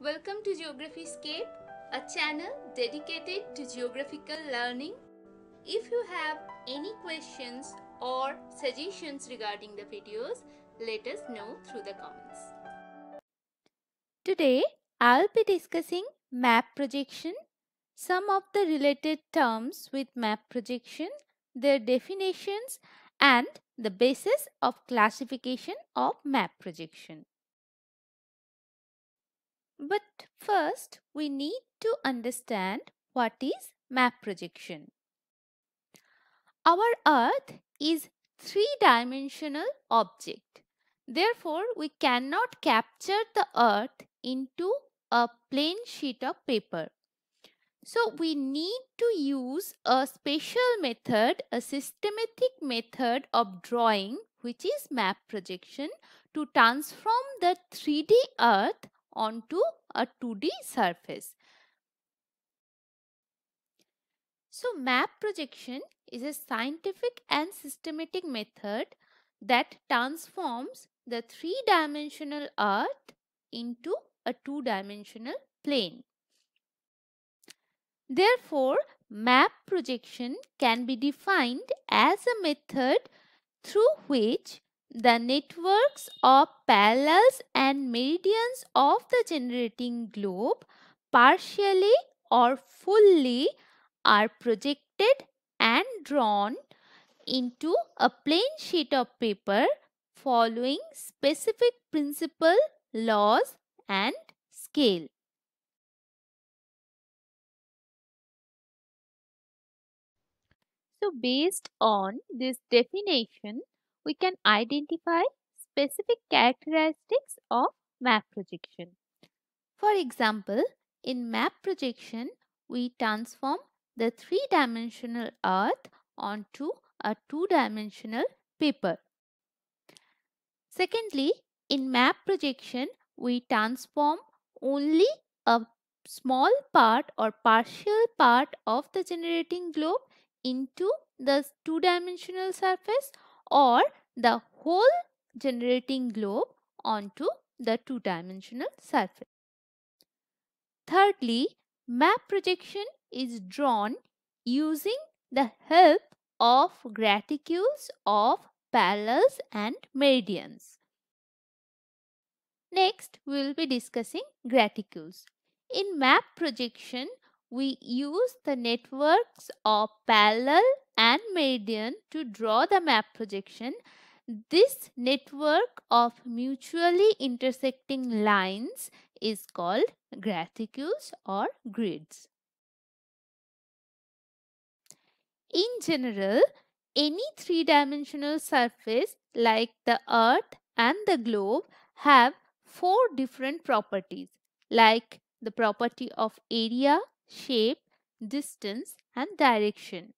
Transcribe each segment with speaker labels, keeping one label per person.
Speaker 1: Welcome to Geographyscape, a channel dedicated to geographical learning. If you have any questions or suggestions regarding the videos, let us know through the comments.
Speaker 2: Today, I'll be discussing map projection, some of the related terms with map projection, their definitions, and the basis of classification of map projection. But first, we need to understand what is map projection. Our Earth is three-dimensional object. Therefore, we cannot capture the Earth into a plain sheet of paper. So we need to use a special method, a systematic method of drawing, which is map projection, to transform the 3D Earth onto a 2D surface. So map projection is a scientific and systematic method that transforms the three-dimensional Earth into a two-dimensional plane. Therefore, map projection can be defined as a method through which the networks of parallels and meridians of the generating globe partially or fully are projected and drawn into a plain sheet of paper following specific principle, laws, and scale. So, based on this definition, we can identify specific characteristics of map projection. For example, in map projection, we transform the three-dimensional Earth onto a two-dimensional paper. Secondly, in map projection, we transform only a small part or partial part of the generating globe into the two-dimensional surface, or the whole generating globe onto the two-dimensional surface. Thirdly, map projection is drawn using the help of graticules of parallels and meridians. Next, we will be discussing graticules. In map projection, we use the networks of parallel and meridian to draw the map projection. This network of mutually intersecting lines is called graticules or grids. In general, any three-dimensional surface like the Earth and the globe have four different properties, like the property of area, shape, distance, and direction.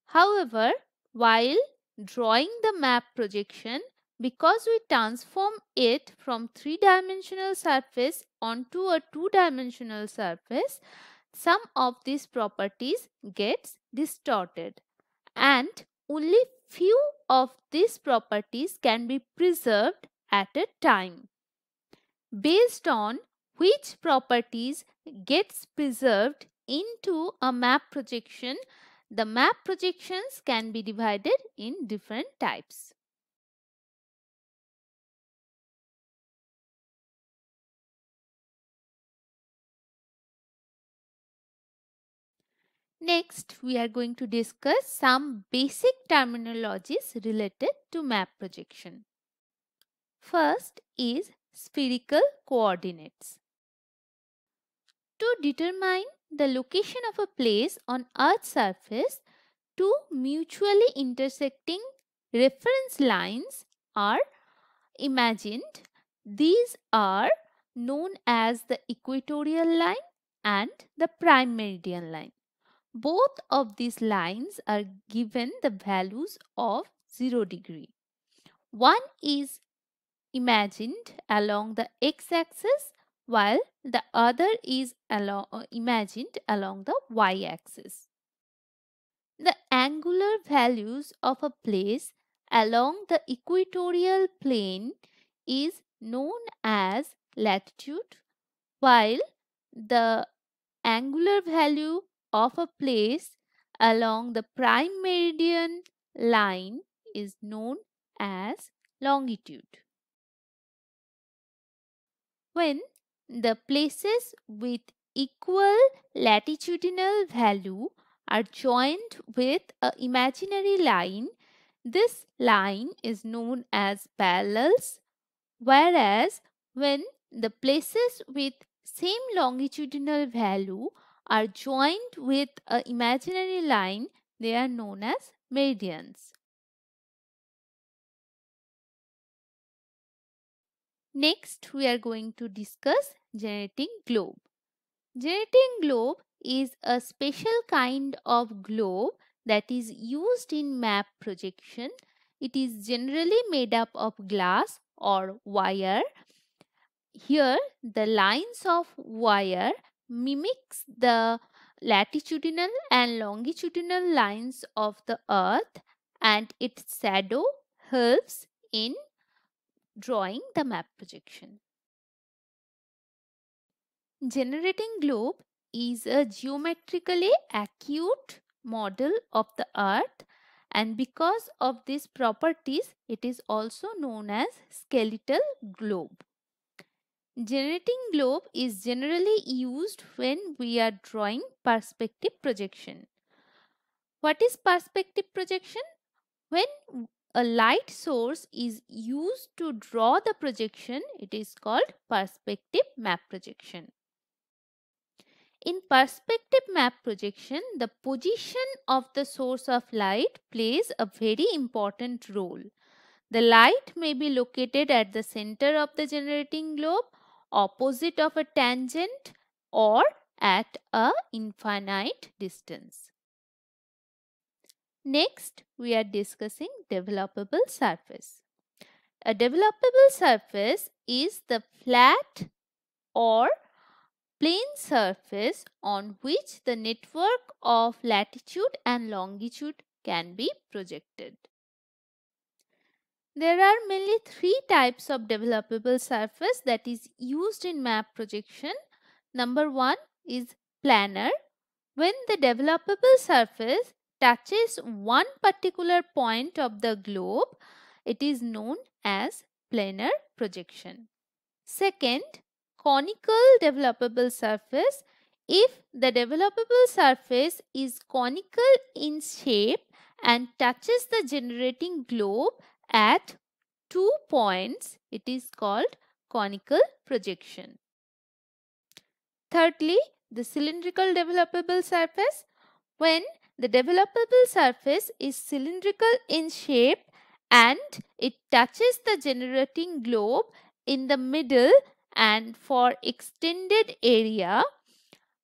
Speaker 2: However, while drawing the map projection, because we transform it from three-dimensional surface onto a two-dimensional surface, some of these properties gets distorted, and only few of these properties can be preserved at a time. Based on which properties gets preserved into a map projection, the map projections can be divided in different types. Next, we are going to discuss some basic terminologies related to map projection. First is spherical coordinates. To determine the location of a place on Earth's surface, two mutually intersecting reference lines are imagined. These are known as the equatorial line and the prime meridian line. Both of these lines are given the values of 0 degree. One is imagined along the x-axis while the other is imagined along the y-axis. The angular values of a place along the equatorial plane is known as latitude, while the angular value of a place along the prime meridian line is known as longitude. When the places with equal latitudinal value are joined with an imaginary line, this line is known as parallels, whereas when the places with same longitudinal value are joined with an imaginary line, they are known as meridians. Next, we are going to discuss generating globe. Generating globe is a special kind of globe that is used in map projection. It is generally made up of glass or wire. Here, the lines of wire mimics the latitudinal and longitudinal lines of the earth, and its shadow helps in drawing the map projection. Generating globe is a geometrically acute model of the earth, and because of these properties it is also known as skeletal globe. Generating globe is generally used when we are drawing perspective projection. What is perspective projection? When a light source is used to draw the projection, it is called perspective map projection. In perspective map projection, the position of the source of light plays a very important role. The light may be located at the center of the generating globe, opposite of a tangent, or at a infinite distance. Next, we are discussing developable surface. A developable surface is the flat or plane surface on which the network of latitude and longitude can be projected. There are mainly three types of developable surface that is used in map projection. Number one is planar. When the developable surface touches one particular point of the globe, it is known as planar projection. Second, conical developable surface. If the developable surface is conical in shape and touches the generating globe at 2 points, it is called conical projection. Thirdly, the cylindrical developable surface. When the developable surface is cylindrical in shape and it touches the generating globe in the middle and for extended area,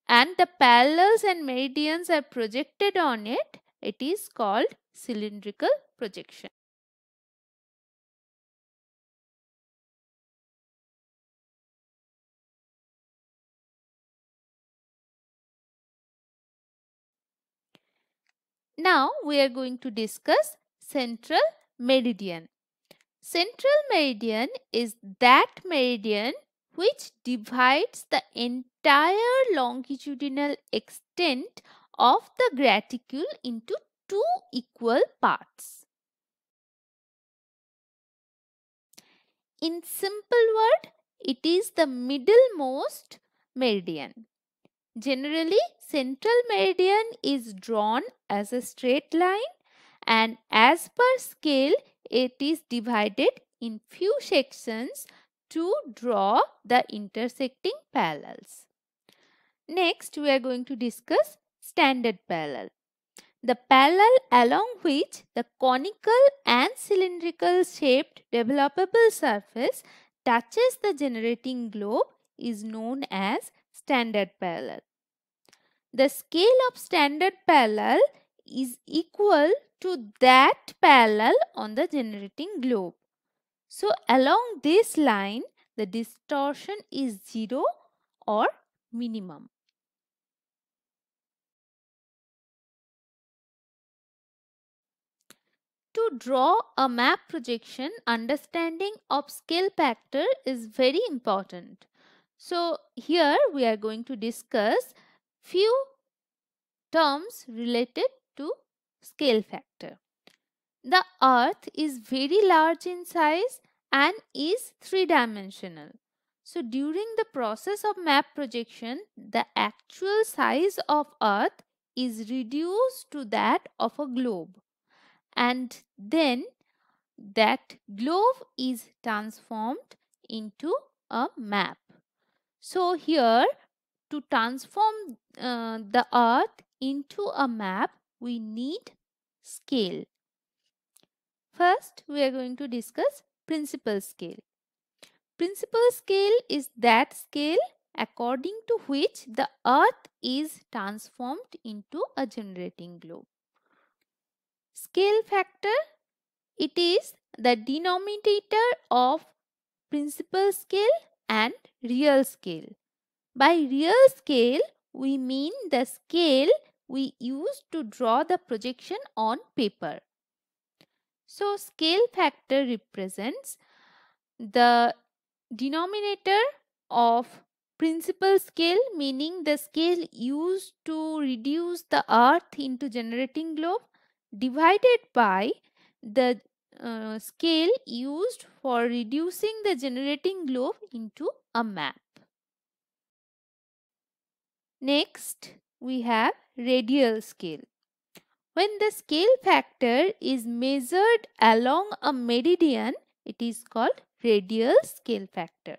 Speaker 2: and the parallels and meridians are projected on it, it is called cylindrical projection. Now we are going to discuss central meridian. Central meridian is that meridian which divides the entire longitudinal extent of the graticule into two equal parts. In simple word, it is the middlemost meridian. Generally, central meridian is drawn as a straight line, and as per scale, it is divided in few sections to draw the intersecting parallels. Next, we are going to discuss standard parallel. The parallel along which the conical and cylindrical shaped developable surface touches the generating globe is known as standard parallel. The scale of standard parallel is equal to that parallel on the generating globe. So, along this line, the distortion is 0 or minimum. To draw a map projection, understanding of scale factor is very important. So here we are going to discuss few terms related to scale factor. The earth is very large in size and is three-dimensional. So during the process of map projection, the actual size of earth is reduced to that of a globe, and then that globe is transformed into a map. So here, to transform the earth into a map, we need scale. First, we are going to discuss principal scale. Principal scale is that scale according to which the earth is transformed into a generating globe. Scale factor, it is the denominator of principal scale and real scale. By real scale, we mean the scale we use to draw the projection on paper. So, scale factor represents the denominator of principal scale, meaning the scale used to reduce the earth into generating globe, divided by the scale used for reducing the generating globe into a map. Next, we have radial scale. When the scale factor is measured along a meridian, it is called radial scale factor.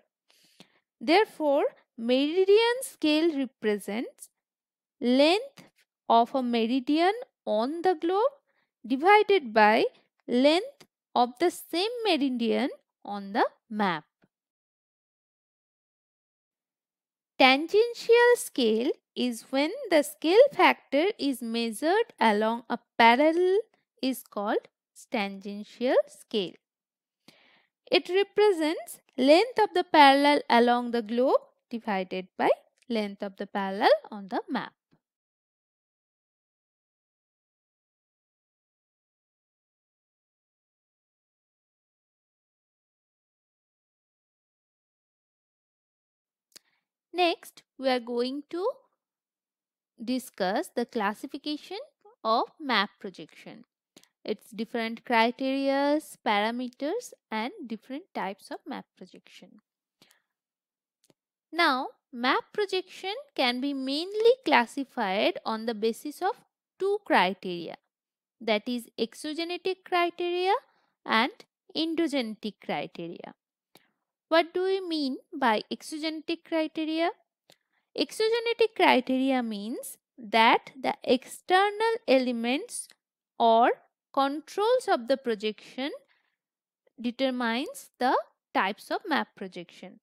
Speaker 2: Therefore, meridian scale represents length of a meridian on the globe divided by length of the same meridian on the map. Tangential scale is when the scale factor is measured along a parallel is called tangential scale. It represents length of the parallel along the globe divided by length of the parallel on the map. Next, we are going to discuss the classification of map projection. Its different criteria, parameters and different types of map projection. Now, map projection can be mainly classified on the basis of two criteria, that is exogenetic criteria and endogenetic criteria. What do we mean by exogenetic criteria? Exogenetic criteria means that the external elements or controls of the projection determines the types of map projection.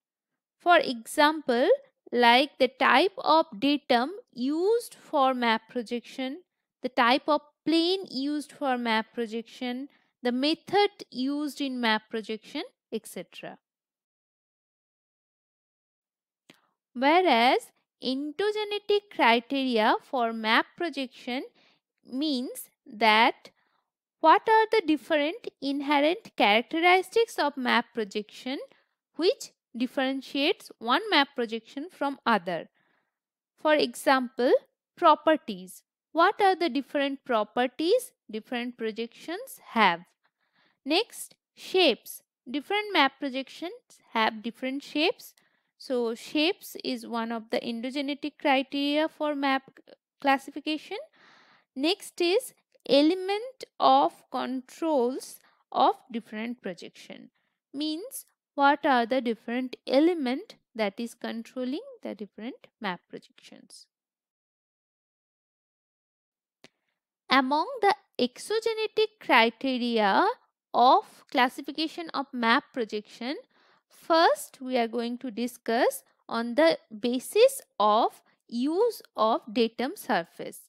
Speaker 2: For example, like the type of datum used for map projection, the type of plane used for map projection, the method used in map projection, etc. Whereas endogenetic criteria for map projection means that what are the different inherent characteristics of map projection which differentiates one map projection from other. For example, properties. What are the different properties different projections have? Next, shapes. Different map projections have different shapes. So, shapes is one of the endogenetic criteria for map classification. Next is element of controls of different projection. Means what are the different element that is controlling the different map projections. Among the exogenetic criteria of classification of map projection, first we are going to discuss on the basis of use of datum surface.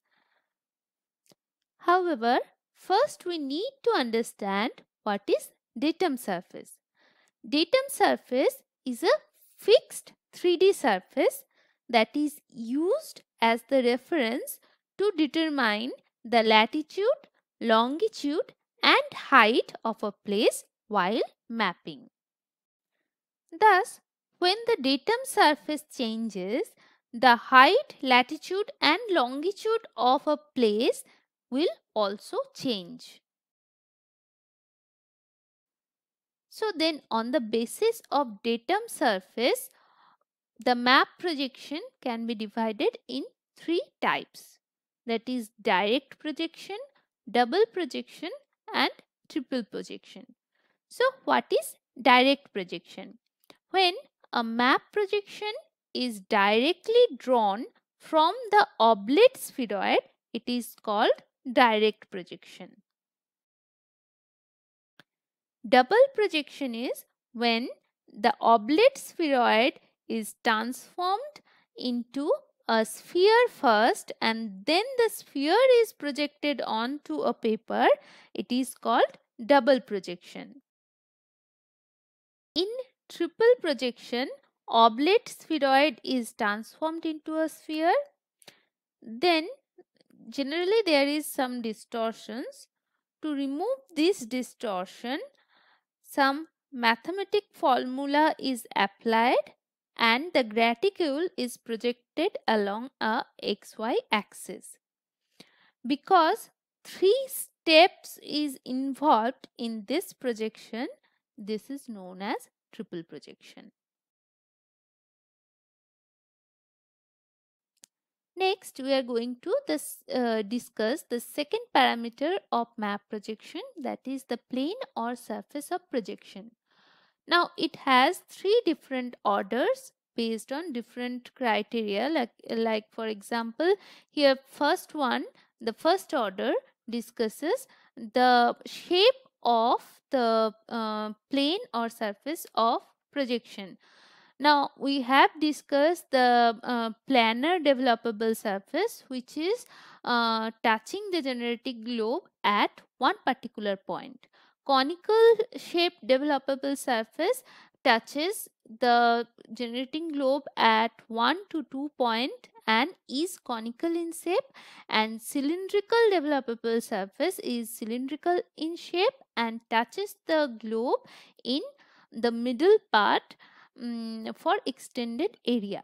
Speaker 2: However, first we need to understand what is datum surface. Datum surface is a fixed 3D surface that is used as the reference to determine the latitude, longitude and height of a place while mapping. Thus, when the datum surface changes, the height, latitude and longitude of a place will also change. So then on the basis of datum surface, the map projection can be divided in three types, that is direct projection, double projection and triple projection. So what is direct projection? When a map projection is directly drawn from the oblate spheroid, it is called direct projection. Double projection is when the oblate spheroid is transformed into a sphere first and then the sphere is projected onto a paper. It is called double projection. In triple projection, oblate spheroid is transformed into a sphere. Then generally there is some distortions. To remove this distortion, some mathematic formula is applied and the graticule is projected along a xy axis. Because three steps is involved in this projection, this is known as triple projection. Next, we are going to discuss the second parameter of map projection, that is the plane or surface of projection. Now, it has three different orders based on different criteria, like for example, here the first order discusses the shape of the plane or surface of projection. Now, we have discussed the planar developable surface, which is touching the generating globe at one particular point. Conical shaped developable surface touches the generating globe at 1 to 2 point and is conical in shape, and cylindrical developable surface is cylindrical in shape and touches the globe in the middle part for extended area.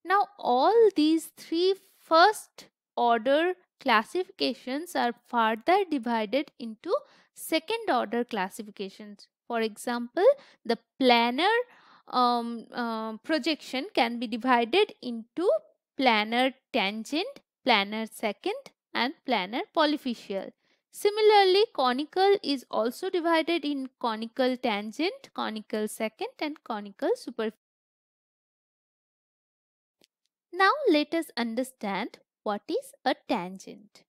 Speaker 2: Now all these three first order classifications are further divided into second order classifications. For example, the planar projection can be divided into planar tangent, planar secant and planar polyfacial. Similarly, conical is also divided in conical tangent, conical secant and conical superficial. Now let us understand what is a tangent.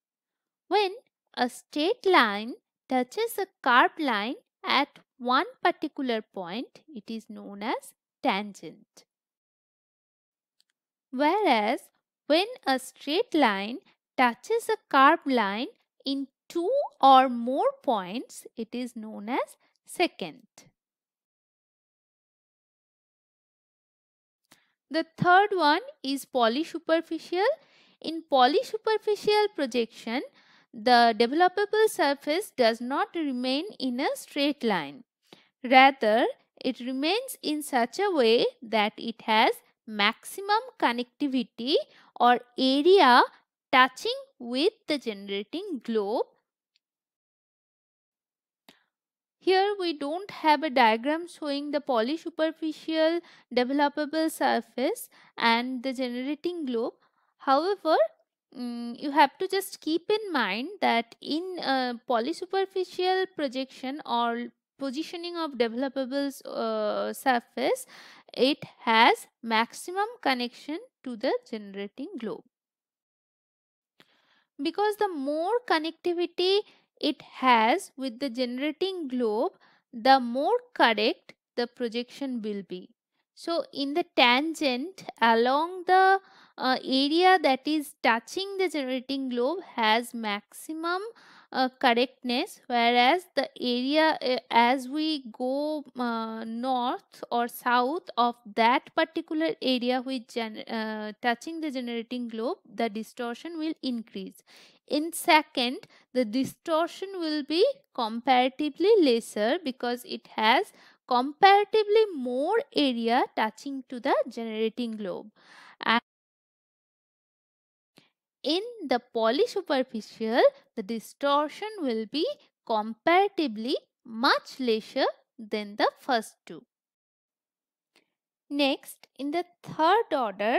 Speaker 2: When a straight line touches a curved line at one particular point, it is known as tangent. Whereas when a straight line touches a curved line in two or more points, it is known as secant. The third one is polysuperficial. In polysuperficial projection, the developable surface does not remain in a straight line. Rather, it remains in such a way that it has maximum connectivity or area touching with the generating globe. Here we don't have a diagram showing the polysuperficial developable surface and the generating globe. However, you have to just keep in mind that in polysuperficial projection or positioning of developable surface, it has maximum connection to the generating globe. Because the more connectivity it has with the generating globe, the more correct the projection will be. So, in the tangent along the area that is touching the generating globe has maximum correctness, whereas the area as we go north or south of that particular area which touching the generating globe, the distortion will increase. In secant, the distortion will be comparatively lesser because it has comparatively more area touching to the generating globe. And in the polysuperficial, the distortion will be comparatively much lesser than the first two. Next, in the third order,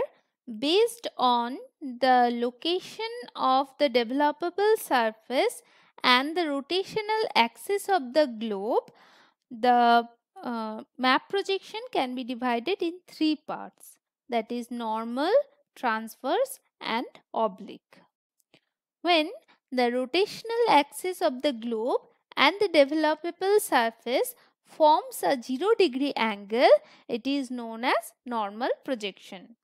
Speaker 2: based on the location of the developable surface and the rotational axis of the globe, the map projection can be divided in three parts, that is normal, transverse and oblique. When the rotational axis of the globe and the developable surface forms a 0-degree angle, it is known as normal projection.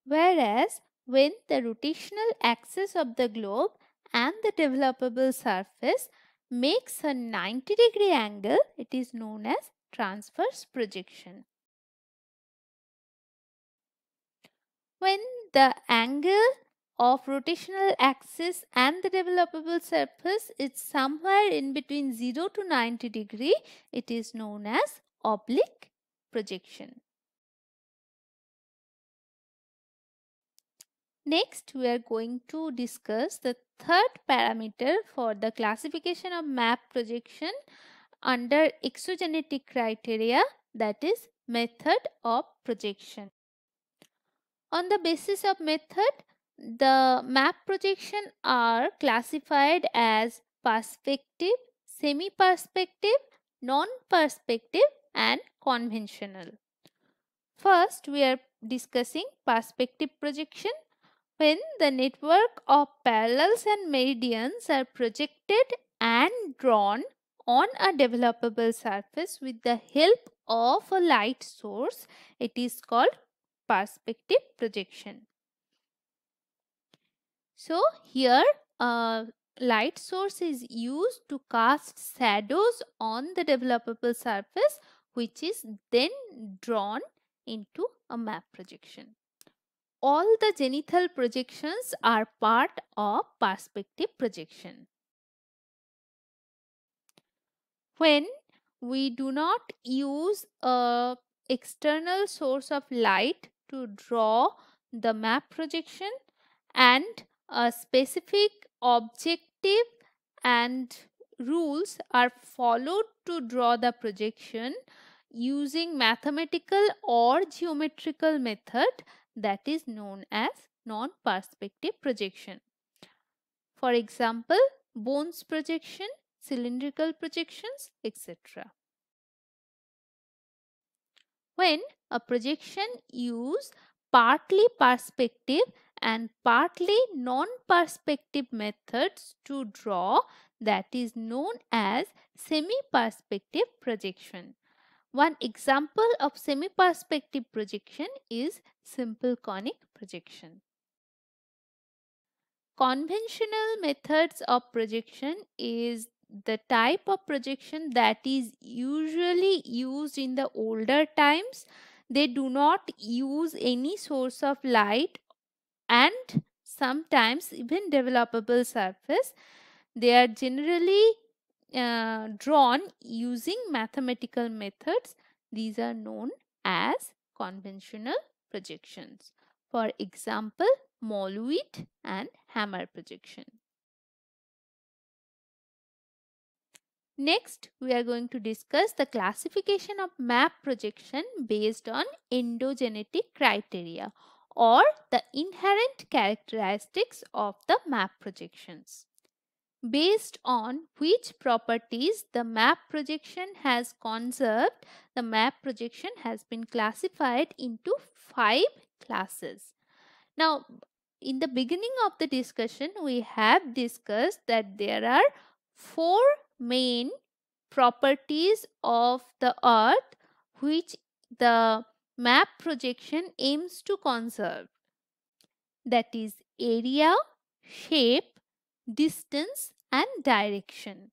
Speaker 2: Whereas when the rotational axis of the globe and the developable surface makes a 90-degree angle, it is known as transverse projection. When the angle of rotational axis and the developable surface is somewhere in between 0 to 90 degree, it is known as oblique projection. Next, we are going to discuss the third parameter for the classification of map projection under exogenetic criteria, that is method of projection. On the basis of method, the map projection are classified as perspective, semi-perspective, non-perspective and conventional. First, we are discussing perspective projection. When the network of parallels and meridians are projected and drawn on a developable surface with the help of a light source, it is called perspective projection. So here a light source is used to cast shadows on the developable surface, which is then drawn into a map projection. All the zenithal projections are part of perspective projection. When we do not use a external source of light to draw the map projection and a specific objective and rules are followed to draw the projection using mathematical or geometrical method, that is known as non-perspective projection. For example, Bohn's projection, cylindrical projections, etc. When a projection use partly perspective and partly non-perspective methods to draw, that is known as semi-perspective projection. One example of semi-perspective projection is simple conic projection. Conventional methods of projection is the type of projection that is usually used in the older times. They do not use any source of light and sometimes even developable surface. They are generally drawn using mathematical methods. These are known as conventional projections. For example, Mollwitz and Hammer projection. Next, we are going to discuss the classification of map projection based on endogenetic criteria or the inherent characteristics of the map projections. Based on which properties the map projection has conserved, the map projection has been classified into 5 classes. Now, in the beginning of the discussion, we have discussed that there are 4 main properties of the earth which the map projection aims to conserve. That is area, shape, distance and direction.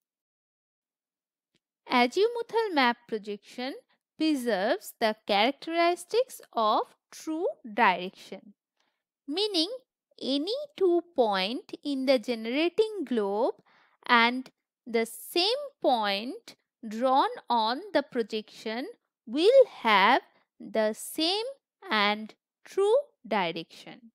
Speaker 2: Azimuthal map projection preserves the characteristics of true direction, meaning any 2 point in the generating globe and the same point drawn on the projection will have the same and true direction.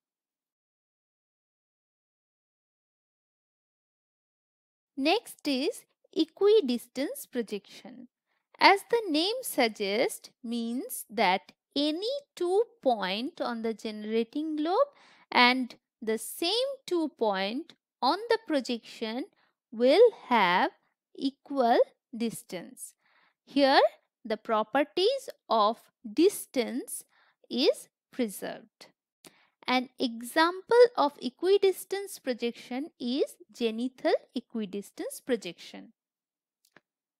Speaker 2: Next is equidistance projection. As the name suggests, means that any 2 points on the generating globe and the same 2 points on the projection will have equal distance. Here the properties of distance is preserved. An example of equidistance projection is zenithal equidistance projection.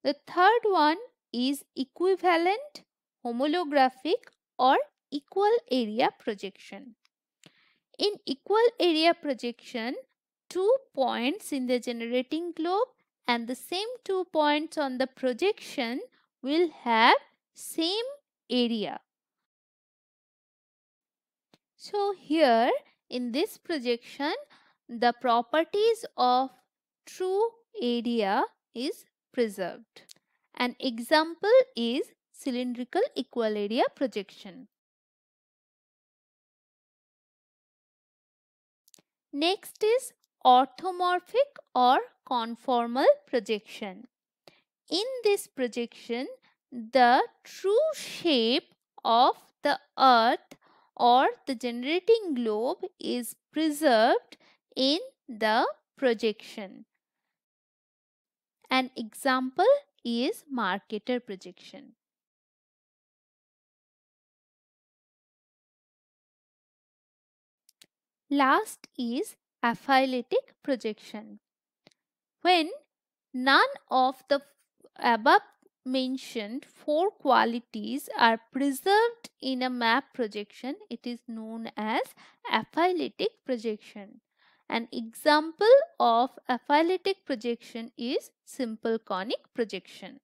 Speaker 2: The third one is equivalent, homolographic or equal area projection. In equal area projection, 2 points in the generating globe and the same 2 points on the projection will have same area. So here in this projection, the properties of true area is preserved. An example is cylindrical equal area projection. Next is orthomorphic or conformal projection. In this projection, the true shape of the earth or the generating globe is preserved in the projection. An example is Mercator projection. Last is aphyletic projection. When none of the above mentioned 4 qualities are preserved in a map projection, it is known as aphyletic projection. An example of aphyletic projection is simple conic projection.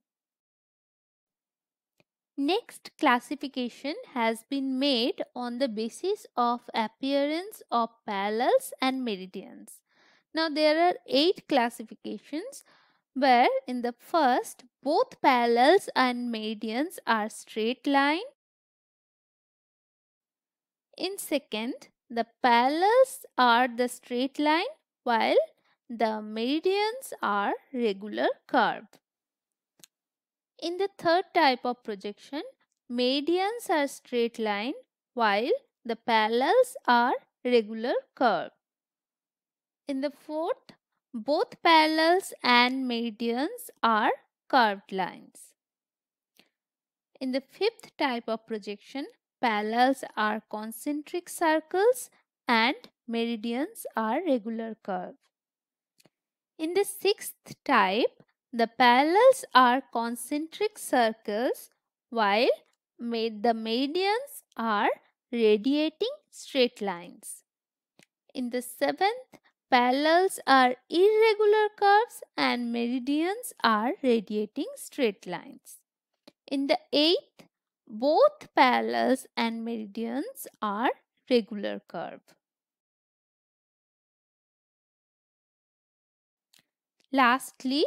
Speaker 2: Next classification has been made on the basis of appearance of parallels and meridians. Now there are 8 classifications, where in the first both parallels and meridians are straight line. In second, the parallels are the straight line while the meridians are regular curve. In the third type of projection, meridians are straight line while the parallels are regular curve. In the fourth, both parallels and meridians are curved lines. In the fifth type of projection, parallels are concentric circles and meridians are regular curve. In the sixth type, the parallels are concentric circles while the meridians are radiating straight lines. In the seventh, parallels are irregular curves and meridians are radiating straight lines. In the eighth, both parallels and meridians are regular curve. Lastly,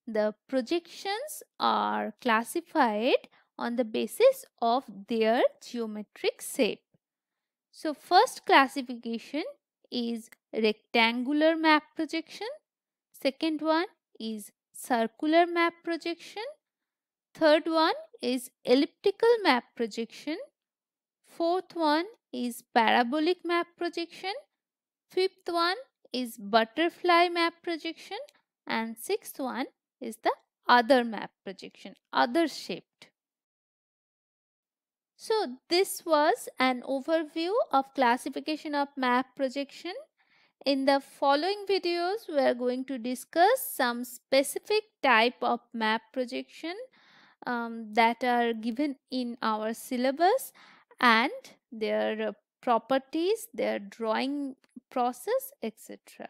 Speaker 2: the projections are classified on the basis of their geometric shape. So, first classification is rectangular map projection. Second one is circular map projection. Third one is elliptical map projection. Fourth one is parabolic map projection. Fifth one is butterfly map projection. And sixth one is the other map projection, other shaped. So this was an overview of classification of map projection. In the following videos, we are going to discuss some specific type of map projection that are given in our syllabus and their properties, their drawing process, etc.